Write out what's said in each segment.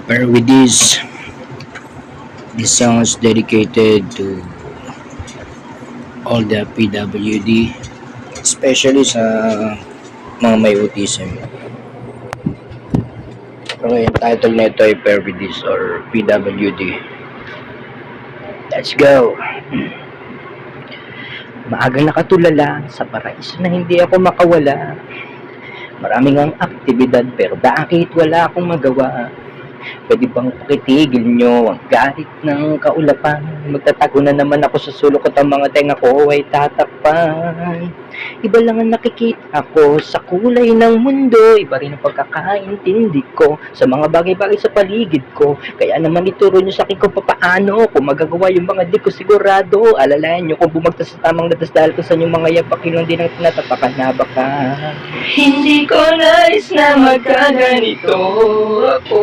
But with this song is dedicated to all the PWD, especially sa mga may autism. Okay, yung title nito ay Pair with this or PWD. Let's go! Maagang nakatulala sa paraiso na hindi ako makawala. Maraming ang aktibidad pero bakit wala akong magawa? Pwede bang pakitigil nyo ang galit ng kaulapan? Magtatago na naman ako sa sulok at ang mga tenga ko ay tatakpan. Iba lang ang nakikita ko sa kulay ng mundo. Iba rin ang pagkakaintindi ko sa mga bagay-bagay sa paligid ko. Kaya naman ituro nyo sa akin kung paano kung magagawa yung mga di ko sigurado. Alalayan nyo kung bumagtas sa tamang latas dahil kung sa inyong mga yapakin lang din ang tinatapakan na baka hindi ko nais na magkaganito ako.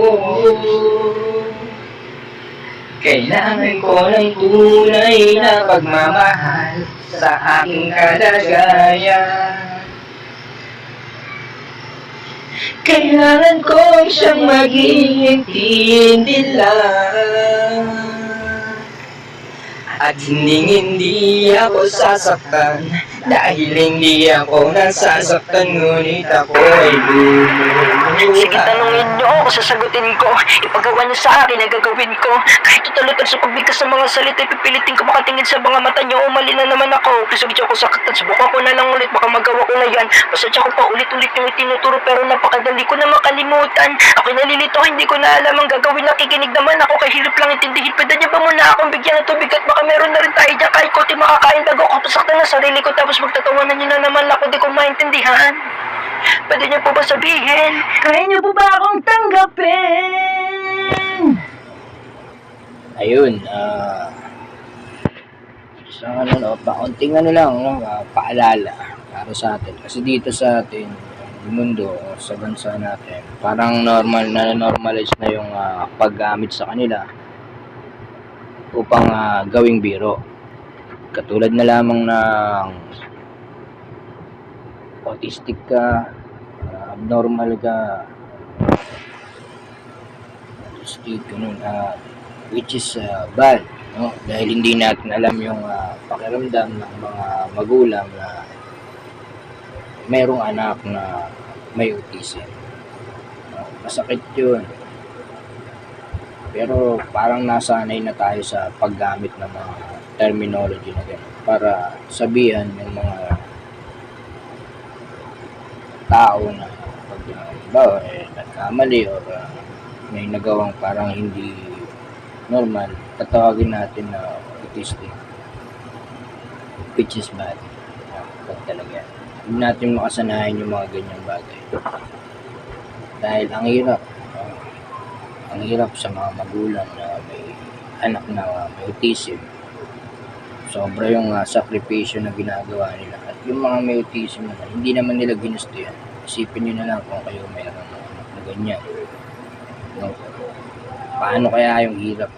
Kailangan ko ng tunay na pagmamahal sa aking kalagayan. Kailangan ko siyang maging intindi lang. At hindi ako sasaktan dahil hindi ako nasasaktan, ngunit ako ay lumuha. Sige, tanungin niyo ako, sasagutin ko. Ipagawa niyo sa akin, gagawin ko. Kahit tutulutan sa pagbigkas sa mga salita, pipilitin ko makatingin sa mga mata niyo. Umali na naman ako. Pisagdya ko sakatan, subukan ko na lang ulit, baka magawa ko na yan. Pasadya ko pa ulit-ulit yung itinuturo, pero napakadali ko na makalimutan. Ako'y nalilito, hindi ko na alam ang gagawin. Nakikinig naman ako, kay hirap lang intindihin. Pwede niyo ba muna akong bigyan ng tubig at baka meron na rin tayo dyan kahit konti makakain bago ako pasaktan na sarili ko tapos magtatawanan niyo na naman ako, di ko maintindihan. Pwede niyo po ba sabihin? Kaya niyo po ba akong tanggapin? Ayun, isang paunting lang, paalala para sa atin. Kasi dito sa atin, mundo o sa bansa natin, parang normalize na yung paggamit sa kanila upang gawing biro. Katulad na lamang ng autistic ka, abnormal ka, autistic, ganun, which is bad, no? Dahil hindi natin alam yung pakiramdam ng mga magulang na mayroong anak na may autism. Masakit yun. Pero parang nasanay na tayo sa paggamit ng mga terminology na gano'n para sabihan yung mga tao na pag nagkamali o may nagawang parang hindi normal, tatawagin natin na autistic, which is bad. Pag talaga hindi natin makasanayan yung mga ganyang bagay dahil ang hirap sa mga magulang na may anak na may autism. Sobra yung sakripisyo na ginagawa nila. At yung mga may autism naman, hindi naman nila ginusto yan. Isipin nyo na lang kung kayo mayroon ng anak na ganyan. No? Paano kaya yung hirap